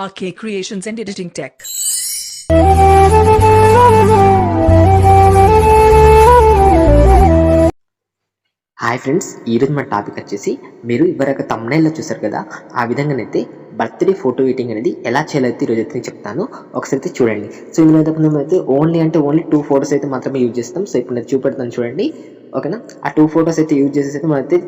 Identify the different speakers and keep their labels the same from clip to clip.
Speaker 1: RK Creations and Editing Tech.
Speaker 2: Hi friends, ఈరోజు మన topic వచ్చేసి మీరు ఇవరకు తమ్నైల్లో చూసారు కదా, ఆ విధంగానైతే బర్త్డే ఫోటో ఎడిటింగ్ అనేది ఎలా చేయాలైతే ఈరోజు అయితే చెప్తాను. ఒకసారి అయితే చూడండి. సో ఇందులో అయితే ఓన్లీ 2 ఫోటోస్ అయితే మాత్రమే యూజ్ చేస్తాం. సో ఇప్పుడు నేను చూపెడతాను చూడండి, ఓకేనా. ఆ 2 ఫోటోస్ అయితే యూజ్ చేసేసి అయితే మనమైతే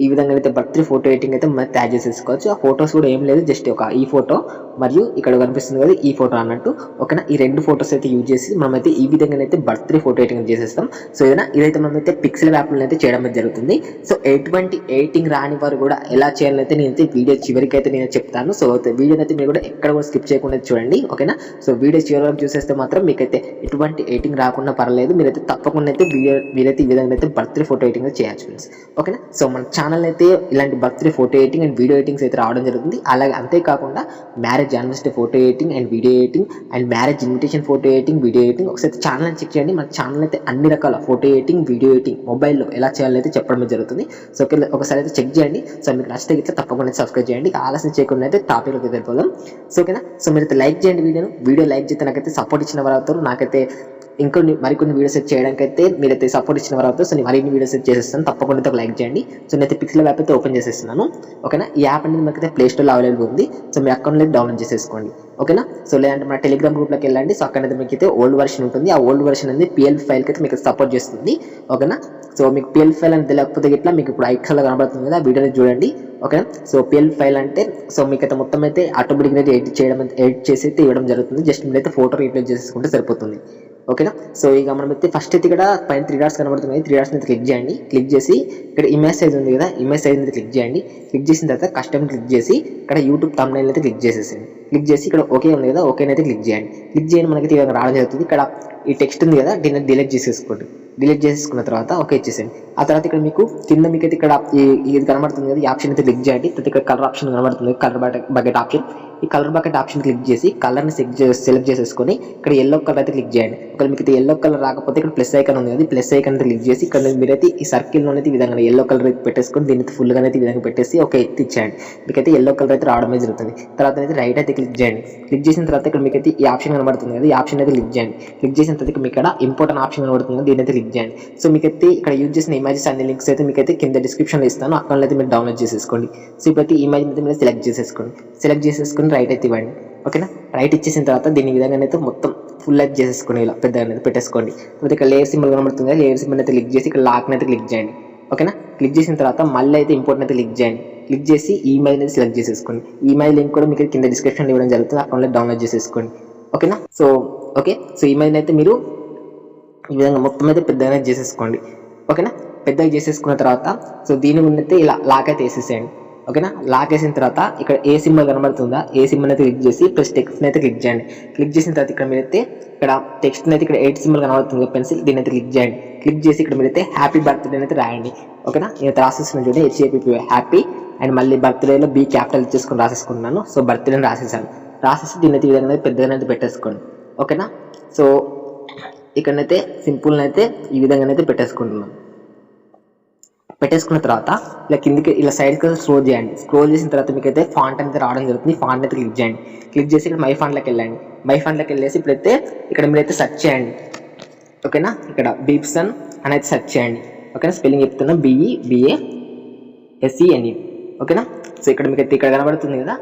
Speaker 2: ఈ విధంగా అయితే బర్త్డే ఫోటో ఎడిటింగ్ అయితే మనం తయారు చేసేసుకోవచ్చు. ఆ ఫోటోస్ కూడా ఏం లేదు, జస్ట్ ఒక ఈ ఫోటో మరియు ఇక్కడ కనిపిస్తుంది కదా ఈ ఫోటో అన్నట్టు, ఓకేనా. ఈ 2 ఫోటోస్ అయితే యూజ్ చేసి మనమైతే ఈ విధంగా అయితే బర్త్డే ఫోటో ఎడిటింగ్ చేసేస్తాం. సో ఇదైతే మనమైతే పిక్సెల్ యాప్లో అయితే చేయడం జరుగుతుంది. సో ఎటువంటి ఎడిటింగ్ రాని వారు కూడా ఎలా చేయాలైతే నేనైతే వీడియో చివరికి అయితే నేను చెప్తాను. సో వీడియో అయితే మీరు కూడా ఎక్కడ కూడా స్కిప్ చేయకుండా చూడండి, ఓకేనా. సో వీడియో చివరి వరకు చూసేస్తే మాత్రం మీకైతే ఎటువంటి ఎడిటింగ్ రాకుండా పర్లేదు, మీరైతే తప్పకుండా అయితే మీరైతే ఈ విధంగా అయితే బర్త్డే ఫోటో ఎడిటింగ్ చేయాలి ఫ్రెండ్స్, ఓకేనా. సో మన ఛానల్ అయితే ఇలాంటి birthday photo editing and video editings అయితే రావడం జరుగుతుంది. అలాగే అంతేకాకుండా marriage anniversary photo editing and video editing and marriage invitation photo editing video editing ఒకసారి ఛానల్ చెక్ చేయండి. మన ఛానల్ అయితే అన్ని రకాల ఫోటో ఎడిటింగ్ వీడియో ఎడిటింగ్ మొబైల్లో ఎలా చేయాలైతే చెప్పడం జరుగుతుంది. సో ఒకసారి అయితే చెక్ చేయండి. సో మీకు నచ్చితే ఇట్లా తప్పకుండా సబ్స్క్రైబ్ చేయండి. ఆలస్యం చేయకుండా అయితే టాపిక్లోకి వెళ్ళిపోదాం. సో ఓకేనా. సో మీరైతే లైక్ చేయండి, వీడియో లైక్ చేస్తే నాకైతే సపోర్ట్ ఇచ్చిన వారు అవుతారు. నాకైతే మరికొన్ని వీడియోస్ సెట్ చేయడానికి అయితే మీరైతే సపోర్ట్ ఇచ్చిన వారు అవుతారు. సో నేను మరిన్ని వీడియోస్ సెట్ చేసేస్తాను, తప్పకుండా అయితే ఒక లైక్ చేయండి. సో నేనైతే పిక్సెల్ యాప్ అయితే ఓపెన్ చేసేస్తున్నాను, ఓకేనా. ఈ యాప్ అనేది మనకైతే ప్లే స్టోర్లో అవైలబుల్ ఉంది. సో మీ అకౌంట్లో డౌన్లోడ్ చేసేసుకోండి, ఓకేనా. సో లేదంటే మన టెలిగ్రామ్ గ్రూప్లోకి వెళ్ళండి. సో అక్కడైతే మీకు అయితే ఓల్డ్ వర్షన్ ఉంటుంది. ఆ ఓల్డ్ వర్షన్ అనేది PLF ఫైల్కి అయితే మీకు సపోర్ట్ చేస్తుంది, ఓకేనా. సో మీకు PLF ఫైల్ అని తెలియకపోతే ఇట్లా మీకు ఇప్పుడు ఐకాన్లో కనబడుతుంది కదా, ఆ వీడియోని చూడండి, ఓకేనా. సో PLF ఫైల్ అంటే సో మీకైతే మొత్తం అయితే ఆటోమేటిక్గా ఎడిట్ చేసి అయితే ఇవ్వడం జరుగుతుంది. జస్ట్ మీరైతే ఫోటో రీప్లేస్ చేసుకుంటే సరిపోతుంది, ఓకేనా. సో ఇక మనం అయితే ఫస్ట్ అయితే ఇక్కడ పైన 3 డాట్స్ కనబడుతుంది. 3 డాట్స్ అయితే క్లిక్ చేయండి. క్లిక్ చేసి ఇక్కడ ఇమేజ్ సైజ్ ఉంది కదా, ఇమేజ్ సైజ్ అయితే క్లిక్ చేయండి. క్లిక్ చేసిన తర్వాత కస్టమ్ క్లిక్ చేసి ఇక్కడ యూట్యూబ్ థంబ్నెయిల్ అయితే క్లిక్ చేసేసింది. క్లిక్ చేసి ఇక్కడ ఓకే ఉంది కదా, ఓకే అయితే క్లిక్ చేయండి. క్లిక్ చేయండి, మనకి ఇక రావడం జరుగుతుంది. ఇక్కడ ఈ టెక్స్ట్ ఉంది కదా, దీన్ని డిలీట్ చేసేసుకోండి. డిలీట్ చేసుకున్న తర్వాత ఓకే ఇచ్చేసేయండి. ఆ తర్వాత ఇక్కడ మీకు కింద మీకైతే ఇక్కడ ఇది కనబడుతుంది కదా, ఈ ఆప్షన్ అయితే క్లిక్ చేయండి. తర్వాత ఇక్కడ కలర్ ఆప్షన్ కనబడుతుంది, కలర్ బకెట్ ఆప్షన్. ఈ కలర్ బకెట్ ఆప్షన్ క్లిక్ చేసి కలర్ని సెలెక్ట్ చేసేసుకొని ఇక్కడ ఎల్లో కలర్ అయితే క్లిక్ చేయండి. ఒకవేళ మీకు ఎల్లో కలర్ రాకపోతే ఇక్కడ ప్లస్ ఐకాన్ ఉంది కదా, ప్లస్ ఐకాన్ అయితే క్లిక్ చేసి ఇక్కడ మీరైతే ఈ సర్కిల్లో అయితే ఈ విధంగా ఎల్లో కలర్ అయితే పెట్టేసుకొని దీన్ని ఫుల్గా అయితే ఈ విధంగా పెట్టేసి ఒక ఎత్తి ఇచ్చేయండి. మీకైతే ఎల్లో కలర్ అయితే రావడమే జరుగుతుంది. తర్వాత అయితే రైట్ అయితే క్లిక్ చేయండి. క్లిక్ చేసిన తర్వాత ఇక్కడ మీకైతే ఈ ఆప్షన్ కనబడుతుంది కదా, ఈ ఆప్షన్ అయితే క్లిక్ చేయండి. క్లిక్ చేసిన తర్వాత మీకు ఇక్కడ ఇంపార్టెంట్ ఆప్షన్ కనబడుతుంది, దీని అయితే క్లిక్ చేయండి. సో మీకైతే ఇక్కడ యూజ్ చేసిన ఇమేజెస్ అన్ని లింక్స్ అయితే మీకైతే కింద డిస్క్రిప్షన్లో ఇస్తాను, అక్కడ అయితే మీరు డౌన్లోడ్ చేసేసుకోండి. సో ఇప్పుడైతే ఇమేజ్ అయితే మీరు సెలెక్ట్ చేసేసుకొని రైట్ అయితే ఇవ్వండి, ఓకేనా. రైట్ ఇచ్చేసిన తర్వాత దీని విధంగా అయితే మొత్తం ఫుల్ అయితే చేసేసుకొని ఇలా పెద్దగా అయితే పెట్టేసుకోండి. ఇప్పుడు ఇక్కడ లేయర్ సింబల్ కనబడుతుంది, లేయర్ సింబల్ అయితే క్లిక్ చేసి ఇక్కడ లాక్ని అయితే క్లిక్ చేయండి, ఓకేనా. క్లిక్ చేసిన తర్వాత మళ్ళీ అయితే ఇంపార్టెంట్ అయితే క్లిక్ చేయండి. క్లిక్ చేసి ఈ ఇమేజ్ అనేది సెలెక్ట్ చేసేసుకోండి. ఈ ఇమేజ్ లింక్ కూడా మీకు కింద డిస్క్రిప్షన్లో ఇవ్వడం జరుగుతుంది, అకౌంట్లో డౌన్లోడ్ చేసేసుకోండి, ఓకేనా. So okay. సో ఈ ఇమేజ్ అయితే మీరు ఈ విధంగా మొత్తం అయితే పెద్దగా చేసేసుకోండి, ఓకేనా. పెద్దగా చేసేసుకున్న తర్వాత సో దీని ముందైతే ఇలా లాక్ అయితే వేసేసేయండి, ఓకేనా. లాక్ వేసిన తర్వాత ఇక్కడ ఏ సింబల్ కనబడుతుందా, ఏ సింబల్ అయితే క్లిక్ చేసి ప్లస్ టెక్స్ట్ అయితే క్లిక్ చేయండి. క్లిక్ చేసిన తర్వాత ఇక్కడ మీరైతే ఇక్కడ టెక్స్ట్ అయితే ఇక్కడ 8 సింబల్ కనబడుతుంది పెన్సిల్, దీని అయితే క్లిక్ చేయండి. క్లిక్ చేసి ఇక్కడ మీరైతే హ్యాపీ బర్త్డే అయితే రాయండి, ఓకేనా. నేను రాసేసిన చూడండి, HAPPY హ్యాపీ అండ్ మళ్ళీ బర్త్డేలో B క్యాపిటల్ చేసుకొని రాసేసుకున్నాను. సో బర్త్డేని రాసేసి దీని అయితే ఈ విధంగా పెద్దగా అయితే పెట్టేసుకోండి, ఓకేనా. సో ఇక్కడనైతే సింపుల్ని అయితే ఈ విధంగా అయితే పెట్టేసుకుంటున్నాను. పెట్టేసుకున్న తర్వాత ఇలా కిందికి ఇలా సైడ్కి స్క్రోల్ చేయండి. స్క్రోల్ చేసిన తర్వాత మీకైతే ఫాంట్ అయితే రావడం జరుగుతుంది. ఫాంట్ అయితే క్లిక్ చేయండి. క్లిక్ చేసి ఇక్కడ మై ఫాంట్లోకి వెళ్ళండి. మై ఫాంట్లోకి వెళ్ళేసి ఇప్పుడైతే ఇక్కడ మీరైతే సెర్చ్ చేయండి, ఓకేనా. ఇక్కడ బీప్సన్ అని అయితే సెర్చ్ చేయండి, ఓకేనా. స్పెల్లింగ్ చెప్తున్నా, BEBASENE, ఓకేనా. సో ఇక్కడ మీకైతే ఇక్కడ కనబడుతుంది కదా,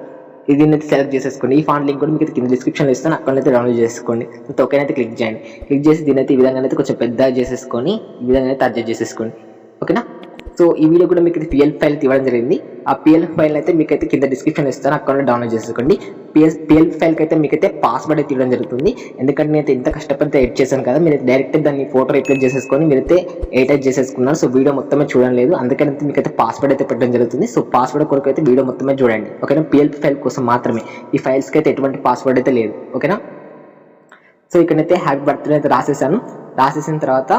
Speaker 2: దీన్ని అయితే సెలెక్ట్ చేసేసుకోండి. ఈ ఫాంట్ లింక్ కూడా మీకు కింద డిస్క్రిప్షన్లో ఇస్తాను, అక్కడ అయితే డౌన్లోడ్ చేసుకోండి. ఓకే అయితే క్లిక్ చేయండి. క్లిక్ చేసి దీని అయితే ఈ విధంగా అయితే కొంచెం పెద్దగా చేసేసుకొని ఈ విధంగా అయితే అడ్జస్ట్ చేసేసుకోండి, ఓకేనా. సో ఈ వీడియో కూడా మీకు PLF ఫైల్ ఇవ్వడం జరిగింది. ఆ PLF ఫైల్ అయితే మీకైతే కింద డిస్క్రిప్షన్ ఇస్తాను, అక్కడ డౌన్లోడ్ చేసుకోండి. PLF ఫైల్కి అయితే మీకైతే పాస్వర్డ్ అయితే ఇవ్వడం జరుగుతుంది. ఎందుకంటే నేనైతే ఎంత కష్టపడితే ఎడిట్ చేశాను కదా, మీరు డైరెక్ట్ దాన్ని ఫోటో రీప్లేస్ చేసేసుకొని మీరైతే ఎడిట్ చేసేసుకున్నారు. సో వీడియో మొత్తమే చూడలేదు, అందుకని మీకైతే పాస్వర్డ్ అయితే పెట్టడం జరుగుతుంది. సో పాస్వర్డ్ కొరకు అయితే వీడియో మొత్తమే చూడండి, ఓకేనా. PLF ఫైల్ కోసం మాత్రమే, ఈ ఫైల్స్కి అయితే ఎటువంటి పాస్వర్డ్ అయితే లేదు, ఓకేనా. సో ఇక్కడైతే హ్యాపీ బర్త్డే అయితే రాసేసిన తర్వాత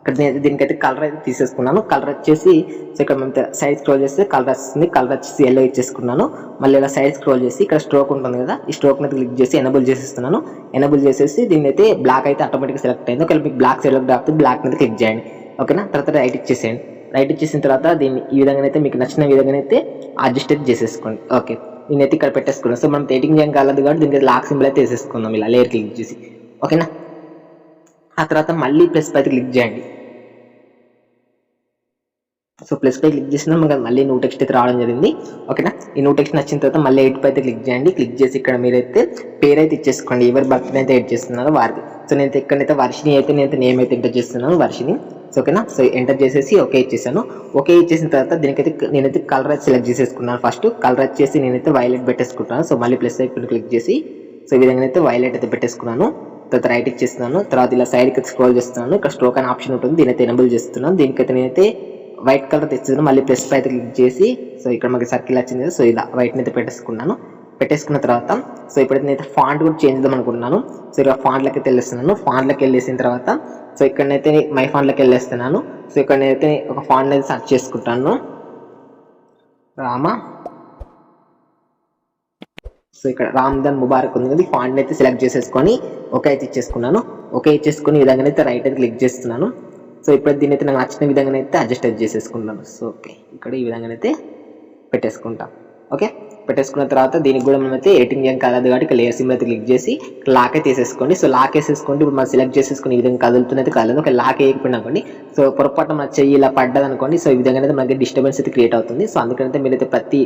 Speaker 2: ఇక్కడ నేను దీనికైతే కలర్ అయితే తీసేసుకున్నాను. కలర్ వచ్చేసి సో ఇక్కడ మేము సైజ్ స్క్రోల్ చేస్తే కలర్ వస్తుంది. కలర్ వచ్చేసి ఎల్లో ఇచ్చేసుకున్నాను. మళ్ళీ ఇలా సైజ్ స్క్రోల్ చేసి ఇక్కడ స్ట్రోక్ ఉంటుంది కదా, ఈ స్ట్రోక్ అయితే క్లిక్ చేసి ఎనేబుల్ చేసేస్తున్నాను. ఎనేబుల్ చేసేసి దీన్ని అయితే బ్లాక్ అయితే ఆటోమేటిక్గా సెలెక్ట్ అయింది. ఒకవేళ మీకు బ్లాక్ సెలెక్ట్ అవుతుంది, బ్లాక్ మీద క్లిక్ చేయండి, ఓకేనా. తర్వాత రైట్ ఇచ్చేసేయండి. రైట్ ఇచ్చేసిన తర్వాత దీన్ని ఈ విధంగా అయితే మీకు నచ్చిన విధంగా అయితే అడ్జస్ట్ అయితే చేసేసుకోండి, ఓకే. నేనైతే ఇక్కడ పెట్టేసుకున్నాను. సో మనం ఎడిటింగ్ చేయం కాలేదు కాబట్టి దీనికి లాక్ సింబల్ అయితే వేసేసుకుందాం ఇలా లేయర్ క్లిక్ చేసి. ఓకేనా, ఆ తర్వాత మళ్ళీ ప్లస్ పై క్లిక్ చేయండి. సో ప్లస్ పై క్లిక్ చేసినా మనకు మళ్ళీ న్యూ టెక్స్ట్ అయితే రావడం జరిగింది. ఓకేనా, ఈ న్యూ టెక్స్ట్ నచ్చిన తర్వాత మళ్ళీ ఎడిట్ పై అయితే క్లిక్ చేయండి. క్లిక్ చేసి ఇక్కడ మీరైతే పేరు అయితే ఇచ్చేసుకోండి, ఎవరి బర్త్డే అయితే ఎడిట్ చేస్తున్నారో వారిది. సో నేనైతే ఇక్కడైతే వర్షిని అయితే నేనైతే నేమ్ అయితే ఎంటర్ చేస్తున్నాను, వర్షిని. సో ఓకేనా, సో ఎంటర్ చేసేసి ఓకే ఇచ్చేసాను. ఓకే ఇచ్చేసిన తర్వాత దీనికైతే నేనైతే కలర్ అయితే సెలెక్ట్ చేసేసుకున్నాను. ఫస్ట్ కలర్ వచ్చేసి నేనైతే వైలెట్ పెట్టేసుకుంటాను. సో మళ్ళీ ప్లస్ ఐకాన్ క్లిక్ చేసి సో ఈ విధంగా అయితే వైలెట్ అయితే పెట్టేసుకున్నాను. తర్వాత రైట్ ఇచ్చేస్తున్నాను. తర్వాత ఇలా సైడ్కి స్క్రోల్ చేస్తున్నాను. ఇక్కడ స్ట్రోక్ అనే ఆప్షన్ ఉంటుంది, దీనైతే ఎనేబుల్ చేస్తున్నాను. దీనికైతే నేనైతే వైట్ కలర్ తెచ్చేసాను. మళ్ళీ ప్లస్ పై అయితే క్లిక్ చేసి సో ఇక్కడ మనకి సర్కిల్ వచ్చింది కదా, సో ఇలా వైట్ని అయితే పెట్టేసుకున్నాను. పెట్టేసుకున్న తర్వాత సో ఇప్పుడైతే నేనైతే ఫాంట్ కూడా చేంజ్ చేద్దాం అనుకుంటున్నాను. సో ఇక్కడ ఫాంట్లకి వెళ్ళేస్తున్నాను. ఫాంట్లకి వెళ్ళేసిన తర్వాత సో ఇక్కడనైతే మై ఫాంట్లకి వెళ్ళేస్తున్నాను. సో ఇక్కడ నేనైతే ఒక ఫాంట్ అయితే సెర్చ్ చేసుకుంటాను, రామ. సో ఇక్కడ రామ్దాన్ ముబారక్ ఉంది కదా, ఈ ఫాంట్ అయితే సెలెక్ట్ చేసేసుకొని ఓకే అయితే ఇచ్చేసుకున్నాను. ఓకే ఇచ్చేసుకుని ఈ విధంగా అయితే రైట్ అయితే క్లిక్ చేస్తున్నాను. సో ఇప్పుడు దీని అయితే నాకు నచ్చిన విధంగా అయితే అడ్జస్ట్ అయితే చేసేసుకుంటాను. సో ఓకే, ఇక్కడ ఈ విధంగా అయితే పెట్టేసుకుంటాం. ఓకే, పెట్టేసుకున్న తర్వాత దీనికి కూడా మనమైతే ఎడిటింగ్ ఏం కాదు కాబట్టి ఇక్కడ లేయర్ సింబల్ అయితే క్లిక్ చేసి లాక్ అయితే తీసేసుకోండి. సో లాక్ వేసేసుకోండి. ఇప్పుడు మనం సెలెక్ట్ చేసేసుకుని ఈ విధంగా కదులుతున్నది కాలేదు. ఒక లాక్ వేయకపోయినా అనుకోండి, సో పొరపాటు మన చెయ్యి ఇలా పడ్డది అనుకోండి, సో ఈ విధంగా అయితే మనకి డిస్టర్బెన్స్ అయితే క్రియేట్ అవుతుంది. సో అందుకనైతే మీరైతే ప్రతి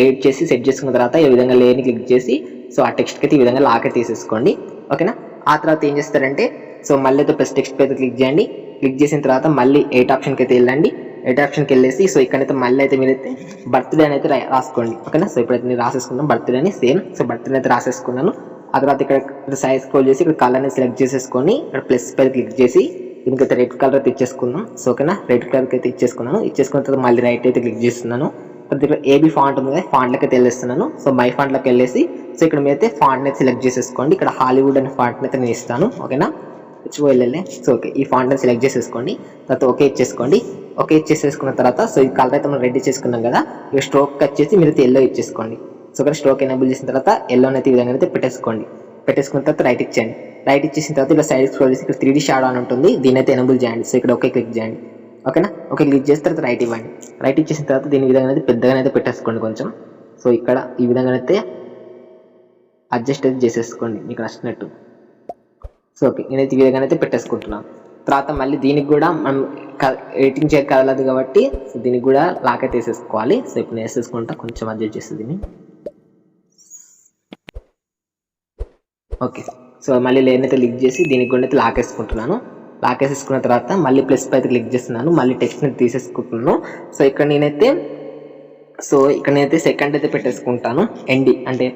Speaker 2: ఎడిట్ చేసి సెట్ చేసుకున్న తర్వాత ఈ విధంగా లేయర్ని క్లిక్ చేసి సో ఆ టెక్స్ట్కి అయితే ఈ విధంగా లాక్ అయితే తీసేసుకోండి. ఓకేనా, ఆ తర్వాత ఏం చేస్తారంటే సో మళ్ళీ అయితే ప్లస్ టెక్స్ట్ అయితే క్లిక్ చేయండి. క్లిక్ చేసిన తర్వాత మళ్ళీ ఎయిట్ ఆప్షన్కి అయితే వెళ్ళండి. ఎయిట్ ఆప్షన్కి వెళ్ళేసి సో ఇక్కడైతే మళ్ళీ అయితే మీరైతే బర్త్డే అని అయితే రాసుకోండి. ఓకేనా, సో ఇప్పుడైతే నేను రాసేసుకున్నాను బర్త్డే అని, సేమ్. సో బర్త్డే అయితే రాసేసుకున్నాను. ఆ తర్వాత ఇక్కడ సైజ్ స్క్రోల్ చేసి ఇక్కడ కలర్ అనేది సెలెక్ట్ చేసేసుకొని ఇక్కడ ప్లస్ పై క్లిక్ చేసి దీనికైతే రెడ్ కలర్ అయితే ఇచ్చేసుకుందాం. సో ఓకేనా, రెడ్ కలర్కి అయితే ఇచ్చేసుకున్నాను. ఇచ్చేసుకున్న తర్వాత మళ్ళీ రైట్ అయితే క్లిక్ చేస్తున్నాను. ఇక్కడ ఏబీ ఫాంట్ ఉంది కదా, ఫాంట్లకి అయితే వెళ్ళేస్తున్నాను. సో మై ఫాంట్లోకి వెళ్ళేసి సో ఇక్కడ మీరైతే ఫాంట్ని అయితే సెలెక్ట్ చేసేసుకోండి. ఇక్కడ హాలీవుడ్ అనే ఫాంట్ని అయితే నేను ఇస్తాను. ఓకేనా, హెచ్ఓఎల్ఎల్ఏ. సో ఓకే, ఈ ఫాంట్ని సెలెక్ట్ చేసేసుకోండి. తర్వాత ఓకే ఇచ్చేసుకోండి. ఓకే ఇచ్చేసేసుకున్న తర్వాత సో ఈ కలర్ అయితే మనం రెడీ చేసుకున్నాం కదా, ఇక స్ట్రోక్ వచ్చేసి మీరు ఎల్లో ఇచ్చేసుకోండి. సో ఇక్కడ స్ట్రోక్ ఎనేబుల్ చేసిన తర్వాత ఎల్లోని అయితే ఈ విధంగా అయితే పెట్టేసుకోండి. పెట్టేసుకున్న తర్వాత రైట్ ఇచ్చేయండి. రైట్ ఇచ్చేసిన తర్వాత ఇలా సైడ్ స్క్రోల్ చేసి ఇక్కడ 3D షాడో అని ఉంటుంది, దీని అయితే ఎనేబుల్ చేయండి. సో ఇక్కడ ఓకే క్లిక్ చేయండి. ఓకేనా, ఓకే క్లిక్ చేసిన తర్వాత రైట్ ఇవ్వండి. రైట్ ఇచ్చేసిన తర్వాత దీని విధంగా అయితే పెద్దగా అయితే పెట్టేసుకోండి కొంచెం. సో ఇక్కడ ఈ విధంగా అయితే అడ్జస్ట్ అయితే చేసేసుకోండి మీకు నచ్చినట్టు. సో ఓకే, నేనైతే ఈ విధంగా అయితే పెట్టేసుకుంటున్నాను. తర్వాత మళ్ళీ దీనికి కూడా మనం ఎడిటింగ్ చేయ కదలదు కాబట్టి సో దీనికి కూడా లాక్ అయితే వేసేసుకోవాలి. సో ఇప్పుడు నేను వేసేసుకుంటా, కొంచెం అడ్జస్ట్ చేస్తుంది దీన్ని. ఓకే, సో మళ్ళీ లేయర్ని అయితే క్లిక్ చేసి దీనికి కూడా అయితే లాక్ వేసుకుంటున్నాను. లాక్ వేసేసుకున్న తర్వాత మళ్ళీ ప్లస్ పై అయితే క్లిక్ చేస్తున్నాను. మళ్ళీ టెక్స్ట్ని తీసేసుకుంటున్నాను. సో ఇక్కడ నేనైతే సెకండ్ అయితే పెట్టేసుకుంటాను, ఎన్డి అంటే.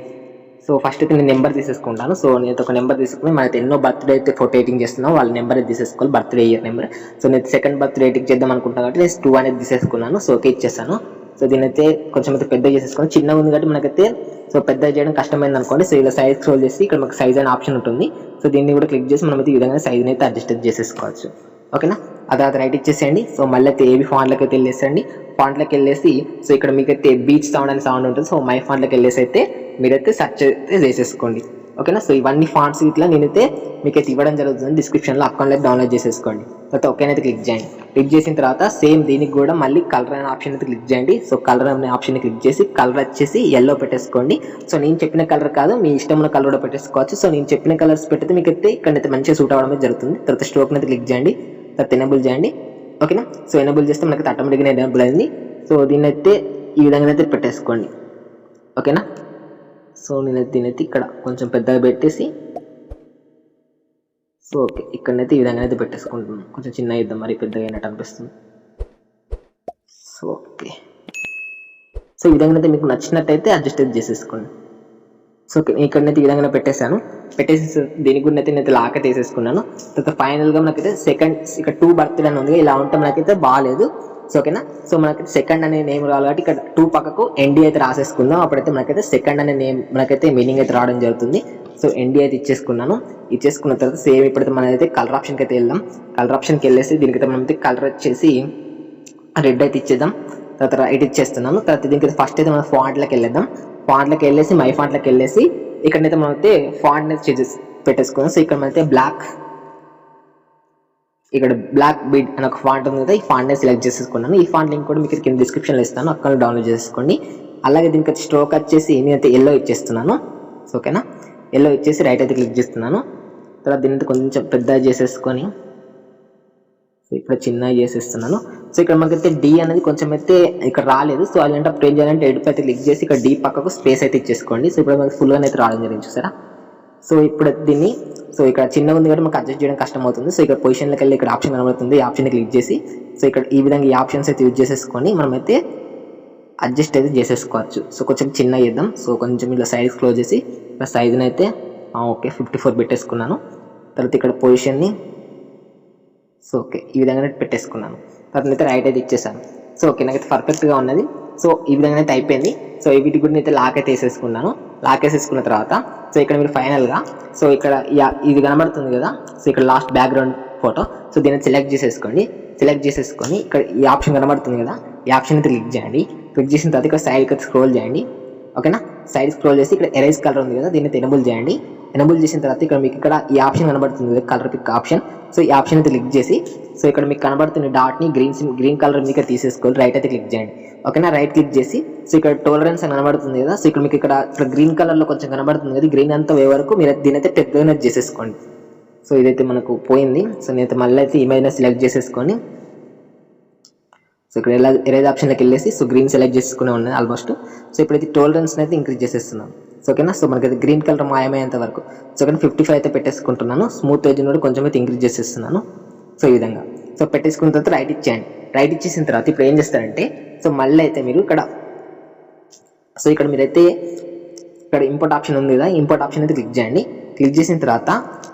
Speaker 2: సో ఫస్ట్ అయితే నేను నెంబర్ తీసేసుకుంటాను. సో నేను ఒక నెంబర్ తీసుకుని మనైతే ఎన్నో బర్త్డే అయితే ఫోటో ఎడిటింగ్ చేస్తున్నాను, వాళ్ళ నెంబర్ అయితే తీసేసుకోవాలి, బర్త్డే ఇయర్ నెంబర్. సో నేను సెకండ్ బర్త్డే ఎడిటింగ్ చేద్దాం అనుకుంటాను కాబట్టి నేను 2 అనేది తీసేసుకున్నాను. సో ఓకే ఇచ్చేసాను. సో దీని అయితే కొంచెం అయితే పెద్దగా చేసేసుకుని, చిన్నగా ఉంది కాబట్టి మనకైతే సో పెద్దగా చేయడం కష్టమైంది అనుకోండి. సో ఇలా సైజ్ స్క్రోల్ చేసి ఇక్కడ మనకు సైజ్ అనే ఆప్షన్ ఉంటుంది. సో దీన్ని కూడా క్లిక్ చేసి మనం అయితే ఈ విధంగా సైజ్ని అయితే అడ్జస్ట్ చేసేసుకోవచ్చు. ఓకేనా, ఆ తర్వాత రైట్ ఇచ్చేసేయండి. సో మళ్ళీ అయితే ఏబీ ఫాంట్లోకి అయితే వెళ్ళేసండి. ఫాంట్లోకి వెళ్ళేసి సో ఇక్కడ మీకైతే బీచ్ సౌండ్ అనే సౌండ్ ఉంటుంది. సో మై ఫాంట్లోకి వెళ్ళేసి అయితే మీరైతే సెర్చ్ అయితే చేసేసుకోండి. ఓకేనా, సో ఇవన్నీ ఫాంట్స్ ఇట్లా నేనైతే మీకైతే ఇవ్వడం జరుగుతుంది, డిస్క్రిప్షన్లో అకౌంట్లో డౌన్లోడ్ చేసేసుకోండి. తర్వాత ఓకేనైతే క్లిక్ చేయండి. క్లిక్ చేసిన తర్వాత సేమ్ దీనికి కూడా మళ్ళీ కలర్ అనే ఆప్షన్ అయితే క్లిక్ చేయండి. సో కలర్ అనే ఆప్షన్ క్లిక్ చేసి కలర్ వచ్చేసి ఎల్లో పెట్టేసుకోండి. సో నేను చెప్పిన కలర్ కాదు, మీ ఇష్టమైన కలర్ కూడా పెట్టేసుకోవచ్చు. సో నేను చెప్పిన కలర్స్ పెడితే మీకైతే ఇక్కడైతే మంచిగా సూట్ అవ్వడం జరుగుతుంది. తర్వాత స్ట్రోక్ని అయితే క్లిక్ చేయండి, తర్వాత ఎనేబుల్ చేయండి. ఓకేనా, సో ఎనేబుల్ చేస్తే మనకి ఆటోమేటిక్గా ఎనేబుల్ అయింది. సో దీన్ని అయితే ఈ విధంగా అయితే పెట్టేసుకోండి. ఓకేనా, సో నేనైతే దీనైతే ఇక్కడ కొంచెం పెద్దగా పెట్టేసి సో ఓకే ఇక్కడనైతే ఈ విధంగా అయితే పెట్టేసుకుంటున్నాను. కొంచెం చిన్నగా ఇద్దాం, మరి పెద్దగా అయినట్టు అనిపిస్తుంది. సో ఓకే, సో ఈ విధంగా అయితే మీకు నచ్చినట్టయితే అడ్జస్ట్ అయితే చేసేసుకోండి. సో ఓకే, ఇక్కడనైతే ఈ విధంగా పెట్టేశాను. పెట్టేసి దీని గురించి అయితే నేనైతే లాక్ అయితే వేసేసుకున్నాను. తర్వాత ఫైనల్గా మనకైతే సెకండ్ ఇక్కడ 2 బర్త్డే అని ఉంది, ఇలా ఉంటే మనకైతే బాగాలేదు. సో ఓకేనా, సో మనకి సెకండ్ అనే నేమ్ రావాలి కాబట్టి ఇక్కడ 2 పక్కకు ఎన్డీ అయితే రాసేసుకుందాం. అప్పుడైతే మనకైతే సెకండ్ అనే నేమ్ మనకైతే మీనింగ్ అయితే రావడం జరుగుతుంది. సో ఎన్డీ అయితే ఇచ్చేసుకున్నాను. ఇచ్చేసుకున్న తర్వాత సేమ్ ఇప్పుడైతే మనం అయితే కలర్ ఆప్షన్కి అయితే వెళ్దాం. కలర్ ఆప్షన్కి వెళ్ళేసి దీనికైతే మనం అయితే కలర్ వచ్చేసి రెడ్ అయితే ఇచ్చేద్దాం. తర్వాత రైట్ ఇచ్చేస్తున్నాను. తర్వాత దీనికి ఫస్ట్ అయితే మనం ఫాంట్లోకి వెళ్ళేద్దాం. ఫాంట్లోకి వెళ్ళేసి మై ఫాంట్లోకి వెళ్ళేసి ఇక్కడైతే మనం అయితే ఫాంట్ అయితే చేసేసి పెట్టేసుకుందాం. సో ఇక్కడ మనైతే ఇక్కడ బ్లాక్ బీడ్ అని ఒక ఫాంట్ ఉంది కదా, ఈ ఫాంట్ ని సెలెక్ట్ చేసేసుకున్నాను. ఈ ఫాంట్ లింక్ కూడా మీకు కింద డిస్క్రిప్షన్లో ఇస్తాను, అక్కడ డౌన్లోడ్ చేసుకోండి. అలాగే దీనికి స్ట్రోక్ వచ్చేసి నేనైతే ఎల్లో ఇచ్చేస్తున్నాను. సో ఓకేనా, ఎల్లో ఇచ్చేసి రైట్ అయితే క్లిక్ చేస్తున్నాను. తర్వాత దీని కొంచెం పెద్దగా చేసేసుకొని సో ఇక్కడ చిన్నగా చేసేస్తున్నాను. సో ఇక్కడ మనకైతే డి అనేది కొంచెం అయితే ఇక్కడ రాలేదు. సో అలాంటి అప్పుడు ఏం చేయాలంటే ఎడిట్ అయితే క్లిక్ చేసి ఇక్కడ డి పక్కకు స్పేస్ అయితే ఇచ్చేసుకోండి. సో ఇప్పుడు మనకి ఫుల్గా అయితే రావడం జరిగింది చూసారా. సో ఇప్పుడు దీన్ని సో ఇక్కడ చిన్నగా ఉంది కాబట్టి మనకు అడ్జస్ట్ చేయడం కష్టం అవుతుంది. సో ఇక్కడ పొజిషన్లోకి వెళ్ళి ఇక్కడ ఆప్షన్ కనబడుతుంది, ఈ ఆప్షన్ క్లిక్ చేసి సో ఇక్కడ ఈ విధంగా ఈ ఆప్షన్స్ అయితే యూజ్ చేసేసుకొని మనమైతే అడ్జస్ట్ అయితే చేసేసుకోవచ్చు. సో కొంచెం చిన్నగా చేద్దాం. సో కొంచెం ఇలా సైజ్ క్లోజ్ చేసి ఇక్కడ సైజుని అయితే ఓకే 54 పెట్టేసుకున్నాను. తర్వాత ఇక్కడ పొజిషన్ని సో ఓకే ఈ విధంగా పెట్టేసుకున్నాను. తర్వాత అయితే రైట్ అయితే ఇచ్చేసాను. సో ఓకే నాకైతే పర్ఫెక్ట్గా ఉన్నది. సో ఈ విధంగా అయితే అయిపోయింది. సో వీటి గురించి అయితే లాక్ అయితే వేసేసుకున్నాను. లాక్ వేసేసుకున్న తర్వాత సో ఇక్కడ మీరు ఫైనల్గా సో ఇక్కడ ఇది కనబడుతుంది కదా, సో ఇక్కడ లాస్ట్ బ్యాక్గ్రౌండ్ ఫోటో, సో దీన్ని సెలెక్ట్ చేసేసుకోండి. సెలెక్ట్ చేసేసుకొని ఇక్కడ ఈ ఆప్షన్ కనబడుతుంది కదా, ఈ ఆప్షన్ అయితే క్లిక్ చేయండి. క్లిక్ చేసిన తర్వాత ఇక్కడ సైడ్కి అయితే స్క్రోల్ చేయండి. ఓకేనా, సైడ్ స్క్రోల్ చేసి ఇక్కడ ఎరేజ్ కలర్ ఉంది కదా, దీన్ని ఎనబుల్ చేయండి. ఎనబుల్ చేసిన తర్వాత ఇక్కడ మీకు ఇక్కడ ఈ ఆప్షన్ కనబడుతుంది కదా, కలర్ పిక్ ఆప్షన్. సో ఈ ఆప్షన్ అయితే క్లిక్ చేసి సో ఇక్కడ మీకు కనబడుతున్న డాట్ని గ్రీన్ కలర్ మీకు తీసేసుకోవాలి. రైట్ అయితే క్లిక్ చేయండి. ఓకేనా, రైట్ క్లిక్ చేసి సో ఇక్కడ టాలరెన్స్ అని కనబడుతుంది కదా, సో ఇక్కడ మీకు ఇక్కడ గ్రీన్ కలర్లో కొంచెం కనబడుతుంది కదా, గ్రీన్ అంతా పోయే వరకు మీరు దీని అయితే పెద్దగా చేసేసుకోండి. సో ఇదైతే మనకు పోయింది. సో నేనైతే మళ్ళీ అయితే ఇమేజ్ని సెలెక్ట్ చేసేసుకొని సో ఇక్కడ ఎరేజ్ ఆప్షన్లోకి వెళ్ళేసి సో గ్రీన్ సెలెక్ట్ చేసుకునే ఉన్నాయి ఆల్మోస్ట్. సో ఇప్పుడైతే టాలరెన్స్ని అయితే ఇంక్రీజ్ చేసేస్తున్నాను. సో ఓకేనా, సో మనకైతే గ్రీన్ కలర్ మాయమయ్యేంత వరకు సో ఇక్కడ 55 అయితే పెట్టేసుకుంటున్నాను. స్మూత్ ఎడ్జ్ కూడా కొంచెం అయితే ఇంక్రీజ్ చేసేస్తున్నాను. సో ఈ విధంగా సో పెట్టేసుకున్న తర్వాత రైట్ ఇచ్చేయండి. రైట్ ఇచ్చేసిన తర్వాత ఇప్పుడు ఏం చేస్తారంటే సో మళ్ళీ అయితే మీరు ఇక్కడ సో ఇక్కడ మీరైతే ఇక్కడ ఇంపోర్ట్ ఆప్షన్ ఉంది కదా, ఇంపోర్ట్ ఆప్షన్ అయితే క్లిక్ చేయండి. క్లిక్ చేసిన తర్వాత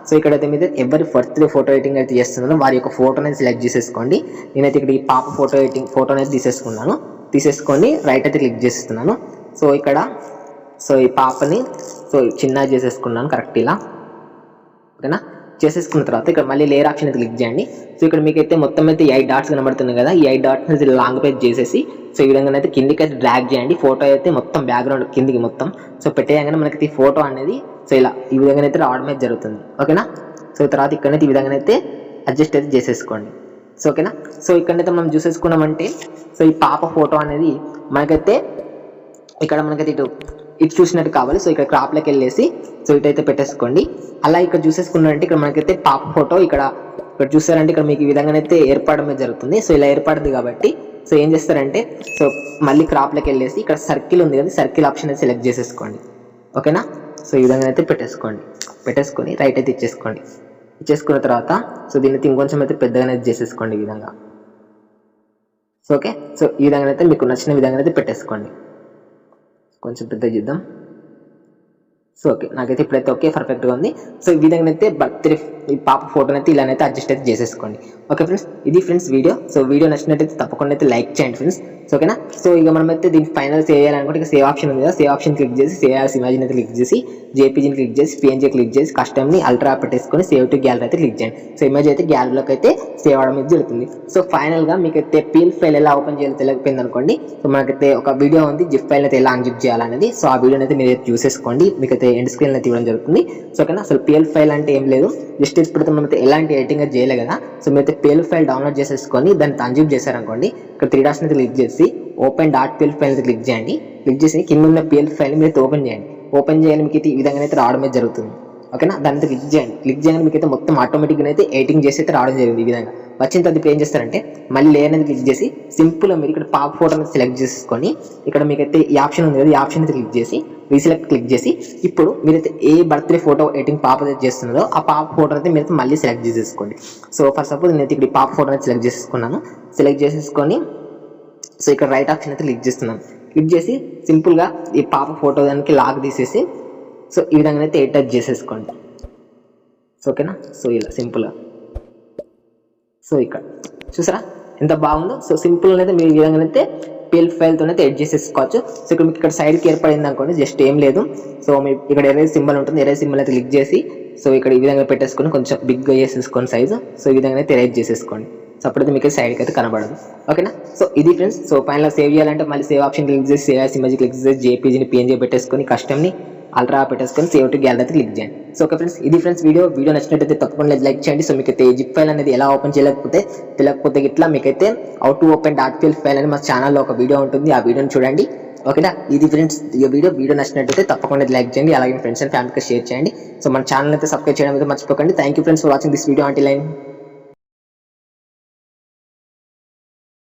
Speaker 2: సో ఇక్కడైతే మీరు ఎవరి బర్త్డే ఫోటో ఎడిటింగ్ అయితే చేస్తున్నారో వారి యొక్క ఫోటో అనేది సెలెక్ట్ చేసేసుకోండి. నేనైతే ఇక్కడ ఈ పాప ఫోటో అనేది తీసేసుకున్నాను. తీసేసుకొని రైట్ అయితే క్లిక్ చేస్తున్నాను. సో ఇక్కడ సో ఈ పాపని సో చిన్నగా చేసేసుకున్నాను కరెక్ట్ ఇలా. ఓకేనా, చేసేసుకున్న తర్వాత ఇక్కడ మళ్ళీ లేయర్ ఆప్షన్ అయితే క్లిక్ చేయండి. సో ఇక్కడ మీకైతే మొత్తం అయితే 8 డాట్స్ కనబడుతుంది కదా, ఈ 8 డాట్స్ అయితే లాంగ్ పేజ్ చేసేసి సో ఈ విధంగా అయితే కిందికి అయితే డ్రాగ్ చేయండి. ఫోటో అయితే మొత్తం బ్యాక్గ్రౌండ్ కిందికి మొత్తం సో పెట్టేయగానే మనకి ఈ ఫోటో అనేది సో ఇలా ఈ విధంగా అయితే రావడం అయితే జరుగుతుంది. ఓకేనా, సో తర్వాత ఇక్కడైతే ఈ విధంగా అయితే అడ్జస్ట్ అయితే చేసేసుకోండి. సో ఓకేనా, సో ఇక్కడైతే మనం చూసేసుకున్నామంటే సో ఈ పాప ఫోటో అనేది మనకైతే ఇక్కడ మనకైతే ఇటు చూసినట్టు కావాలి. సో ఇక్కడ క్రాప్లోకి వెళ్ళేసి సో ఇటైతే పెట్టేసుకోండి. అలా ఇక్కడ చూసేసుకున్నారంటే ఇక్కడ మనకైతే పాప ఫోటో ఇక్కడ చూసారంటే ఇక్కడ మీకు ఈ విధంగానైతే ఏర్పడమే జరుగుతుంది. సో ఇలా ఏర్పడింది కాబట్టి సో ఏం చేస్తారంటే సో మళ్ళీ క్రాప్లోకి వెళ్ళేసి ఇక్కడ సర్కిల్ ఉంది కదా, సర్కిల్ ఆప్షన్ అయితే సెలెక్ట్ చేసేసుకోండి. ఓకేనా, సో ఈ విధంగా అయితే పెట్టేసుకొని రైట్ అయితే ఇచ్చేసుకోండి. ఇచ్చేసుకున్న తర్వాత సో దీన్ని ఇంకొంచెం అయితే పెద్దగానే చేసేసుకోండి ఈ విధంగా. సో ఓకే, సో ఈ విధంగా అయితే మీకు నచ్చిన విధంగా అయితే పెట్టేసుకోండి. కొంచెం పెద్ద చేద్దాం. సో ఓకే నాకైతే ఇప్పుడైతే ఓకే పర్ఫెక్ట్గా ఉంది. సో ఈ విధంగా అయితే బర్త్డే ఈ పాప ఫోటోని అయితే ఇలానైతే అడ్జస్ట్ అయితే చేసేసుకోండి. ఓకే ఫ్రెండ్స్, ఇది ఫ్రెండ్స్ వీడియో. సో వీడియో నచ్చినట్టయితే తప్పకుండా అయితే లైక్ చేయండి ఫ్రెండ్స్. సో ఓకేనా, సో ఇక మనమైతే దీనికి ఫైనల్ సేవ్ చేయాలనుకుంటే ఇక సేవ్ ఆప్షన్ ఉంది కదా, సేవ్ ఆప్షన్ క్లిక్ చేసి సేవ్ యాస్ ఇమేజ్ని అయితే క్లిక్ చేసి జేపీజీని క్లిక్ చేసి పిఎన్జీ క్లిక్ చేసి కస్టమ్ని అల్ట్రా పెట్టేసుకొని సేవ్ టు గ్యాలరీ అయితే క్లిక్ చేయండి. సో ఇమేజ్ అయితే గ్యాలరీలోకి అయితే సేవ్ అవడం అయితే జరుగుతుంది. సో ఫైనల్గా మీకైతే పిఎల్ ఫైల్ ఎలా ఓపెన్ చేయాలో తెలియకపోయింది అనుకోండి, సో మనకైతే ఒక వీడియో ఉంది జిప్ ఫైల్ అయితే ఎలా అన్జిప్ చేయాలనేది. సో ఆ వీడియోని అయితే మీరు చూసేసుకోండి, మీకైతే ఎండ్ స్క్రీన్ అయితే ఇవ్వడం జరుగుతుంది. సో ఓకేనా, అసలు పిఎల్ ఫైల్ అంటే ఏం లేదు, జస్ట్ ఇప్పుడైతే మనమైతే ఎలాంటి ఎడిటింగ్ అయితే చేయలేదు కదా. సో మీరైతే పిఎల్ ఫైల్ డౌన్లోడ్ చేసేసుకొని దాన్ని అన్జిప్ చేశారనుకోండి, ఇక్కడ 3 డాట్స్ అయితే క్లిక్ చేసి ఓపెన్ డాట్ పిఎల్ ఫైల్ అయితే క్లిక్ చేయండి. క్లిక్ చేసి కింద ఉన్న పిఎల్ ఫైల్ మీరు ఓపెన్ చేయండి. ఓపెన్ చేయాలి మీకు అయితే ఈ విధంగా అయితే రావడమే జరుగుతుంది. ఓకేనా, దాని అయితే క్లిక్ చేయండి. క్లిక్ చేయగానే మీకు అయితే మొత్తం ఆటోమేటిక్గా అయితే ఎడిటింగ్ చేసి అయితే రావడం జరిగింది. ఈ విధంగా వచ్చిన తర్వాత ఇప్పుడు ఏం చేస్తారంటే మళ్ళీ లేయర్ అనేది క్లిక్ చేసి సింపుల్గా మీరు ఇక్కడ పాప ఫోటో అనేది సెలెక్ట్ చేసుకొని ఇక్కడ మీకైతే ఈ ఆప్షన్ ఉంది కదా, ఈ ఆప్షన్ అయితే క్లిక్ చేసి రీసెలెక్ట్ క్లిక్ చేసి ఇప్పుడు మీరైతే ఏ బర్త్డే ఫోటో ఎడిటింగ్ పాప అయితే చేస్తున్నారో ఆ పాప ఫోటో అయితే మీరైతే మళ్ళీ సెలెక్ట్ చేసేసుకోండి. సో ఫర్ సపోజ్ నేనైతే ఇక్కడ పాప ఫోటో అనేది సెలెక్ట్ చేసేసుకున్నాను. సెలెక్ట్ చేసేసుకొని సో ఇక్కడ రైట్ ఆప్షన్ అయితే క్లిక్ చేస్తున్నాను. క్లిక్ చేసి సింపుల్గా ఈ పాప ఫోటో దానికి లాగ్ తీసేసి సో ఈ విధంగా అయితే అటాచ్ చేసేసుకోండి. సో ఓకేనా, సో ఇలా సింపుల్గా సో ఇక్కడ చూసారా ఎంత బాగుందో. సో సింపుల్గా అయితే మీరు ఈ విధంగా అయితే పిఎల్ ఫైల్తో అయితే ఎడిట్ చేసేసుకోవచ్చు. సో ఇక్కడ మీకు ఇక్కడ సైడ్కి ఏర్పడింది అనుకోండి, జస్ట్ ఏం లేదు. సో మీ ఇక్కడ ఎరేజ్ సింబల్ ఉంటుంది, ఎరేజ్ సింబల్ అయితే క్లిక్ చేసి సో ఇక్కడ ఈ విధంగా పెట్టేసుకొని కొంచెం బిగ్గా చేసేసుకోండి సైజు. సో ఈ విధంగా అయితే ఎరేజ్ చేసేసుకోండి. సో అప్పుడైతే మీకు సైడ్కి అయితే కనబడదు. ఓకేనా, సో ఇది ఫ్రెండ్స్. సో ఫైనల్గా సేవ్ చేయాలంటే మళ్ళీ సేవ్ ఆప్షన్ క్లిక్ చేసి సేవ్ యాస్ ఇమేజ్ క్లిక్ చేసి జేపీజీని పిఎన్జీ పెట్టేసుకొని కస్టమ్ని అల్ట్రా పెట్టేసుకొని సేవ్ టు గ్యాలరీ అయితే క్లిక్ చేయండి. సో ఓకే ఫ్రెండ్స్, ఇది ఫ్రెండ్స్ వీడియో నచ్చినట్టయితే తప్పకుండా లైక్ చేయండి. సో మీకైతే జిప్ ఫైల్ అనేది ఎలా ఓపెన్ తెలియకపోతే ఇట్లా మీకైతే how to open dot PL file అని మా ఛానల్లో ఒక వీడియో ఉంటుంది, ఆ వీడియోని చూడండి. ఓకేనా? ఇది ఫ్రెండ్స్ ఈ వీడియో నచ్చినట్టయితే తప్పకుండా లైక్ చేయండి, అలాగే ఫ్రెండ్స్ అండ్ ఫ్యామిలీకి షేర్ చేయండి. సో మన ఛానల్ అయితే సబ్స్క్రైబ్ చేయడం అయితే మర్చిపోకండి. Thank you friends for watching this video until